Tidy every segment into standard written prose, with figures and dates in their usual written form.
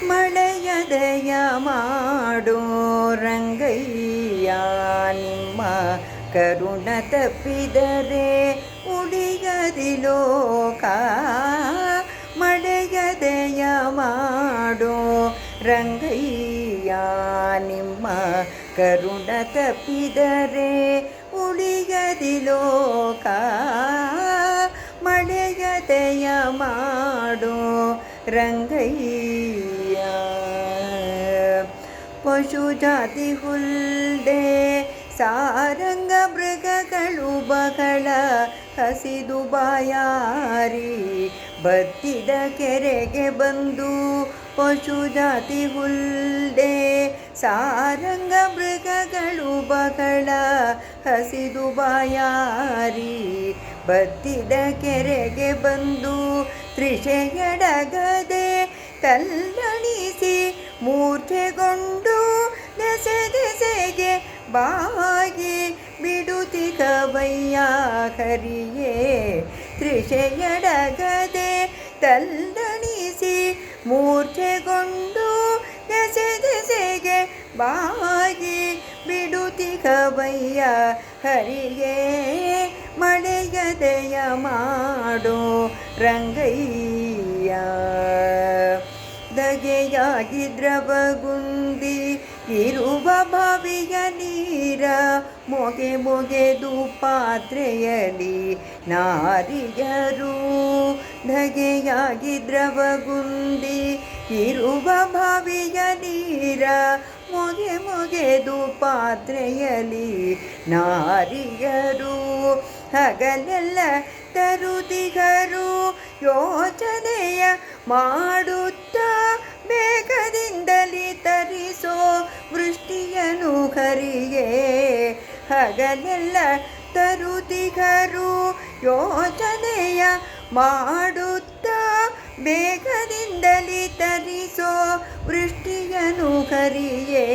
ಮಳೆಯದೆಯ ಮಾಡೋ ರಂಗಯ್ಯ ನಿಮ್ಮ ಕರುಣ ತಪ್ಪಿದರೆ ಉಳಿಯದಿ ಲೋಕ. ಮಳೆಯದೆಯ ಮಾಡೋ ರಂಗಯ್ಯ ನಿಮ್ಮ ಕರುಣ ತಪ್ಪಿದರೆ ಉಳಿಯದಿ ಲೋಕ. ಮಳೆಯದೆಯ ಮಾಡೋ ರಂಗಯ್ಯ ಪಶು ಜಾತಿ ಹುಲ್ಲೆ ಸಾರಂಗ ಮೃಗಗಳು ಬಹಳ ಹಸಿದು ಬಾಯಾರಿ ಬತ್ತಿದ ಕೆರೆಗೆ ಬಂದು ಪಶು ಜಾತಿ ಹುಲ್ಲೆ ಸಾರಂಗ ಮೃಗಗಳು ಬಹಳ ಹಸಿದು ಬಾಯಾರಿ ಬತ್ತಿದ ಕೆರೆಗೆ ಬಂದು ತ್ರಿಷೆಯಡಗದೆ ತಲ್ಲಣಿಸಿ ಮೂರ್ಛೆಗೊಂಡು ದೆಸೆ ದೆಸೆಗೆ ಬಾಗಿ ಬಿಡುತ್ತಿಗವಯ್ಯ ಹರಿಯೇ. ತ್ರಿಷೆಯಡಗದೆ ತಲ್ಲಣಿಸಿ ಮೂರ್ಛೆಗೊಂಡು ದೆಸೆ ದೆಸೆಗೆ ಬಾಗಿ ಬಿಡುತ್ತಿಗವಯ್ಯ ಹರಿಯೇ. ಮಳೆಯದೆಯ ಮಾಡೋ ರಂಗಯ್ಯ ದಗೆಯಾಗಿ ದ್ರವಗುಂದಿ ಇರುವ ಬಾವಿಯ ನೀರ ಮೊಗೆ ಮೊಗೆದು ಪಾತ್ರೆಯಲ್ಲಿ ನಾರಿಯರು. ಧಗೆಯಾಗಿ ದ್ರವಗುಂದಿ ಇರುವ ಬಾವಿಯ ನೀರ ಮೊಗೆ ಮೊಗೆದು ಪಾತ್ರೆಯಲ್ಲಿ ನಾರಿಯರು. ಹಗಲೆಲ್ಲ ತರುದಿಗರು ಯೋಚನೆಯ ಮಾಡುತ್ತಾ ಬೇಗದಿಂದಲೇ ತರಿಸೋ ವೃಷ್ಟಿಯನು ಹರಿಯೇ. ಹಗಲೆಲ್ಲ ತರುದಿಗರು ಯೋಚನೆಯ ಮಾಡುತ್ತಾ ಬೇಗದಿಂದಲೇ ತರಿಸೋ ವೃಷ್ಟಿಯನು ಹರಿಯೇ.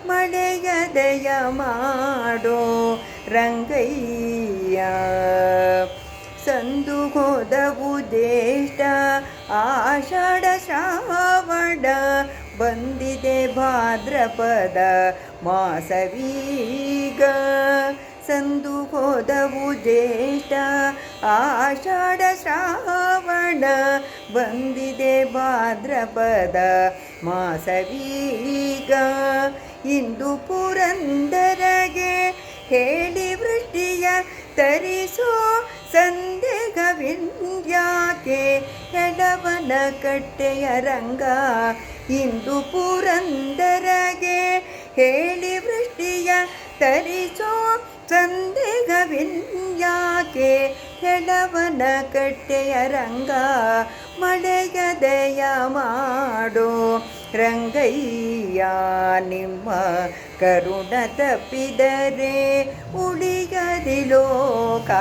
ಮಳೆಯದೆಯ ಮಾಡೋ ರಂಗಯ್ಯ ಸಂದು ಹೋದವು ಜ್ಯೇಷ್ಠ ಆಷಾಢ ಶ್ರಾವಣ ಬಂದಿದೆ ಭಾದ್ರಪದ ಮಾಸವೀಗ. ಸಂದು ಹೋದವು ಜ್ಯೇಷ್ಠ ಆಷಾಢ ಶ್ರಾವಣ ಬಂದಿದೆ ಭಾದ್ರಪದ ಮಾಸವೀಗ. ಇಂದು ಪುರಂದರಗೆ ಹೇಳಿ ವೃಷ್ಟಿಯ ತರಿಸೋ ಸಂದೇಹವಿನ್ಯಾಕೆ ಎಡವನ ಕಟ್ಟೆಯ ರಂಗ. ಇಂದು ಪುರಂದರಗೆ ಹೇಳಿ ವೃಷ್ಟಿಯ ತರಿಸೋ ಸಂದೇಹವಿನ್ಯಾಕೆ ಎಡವನ ಕಟ್ಟೆಯ ರಂಗ. ಮಳೆಯದೆಯ ಮಾಡೋ ರಂಗಯ್ಯ ನಿಮ್ಮ ಕರುಣ ತಪ್ಪಿದರೆ ಉಳಿಯದಿ ಲೋಕ.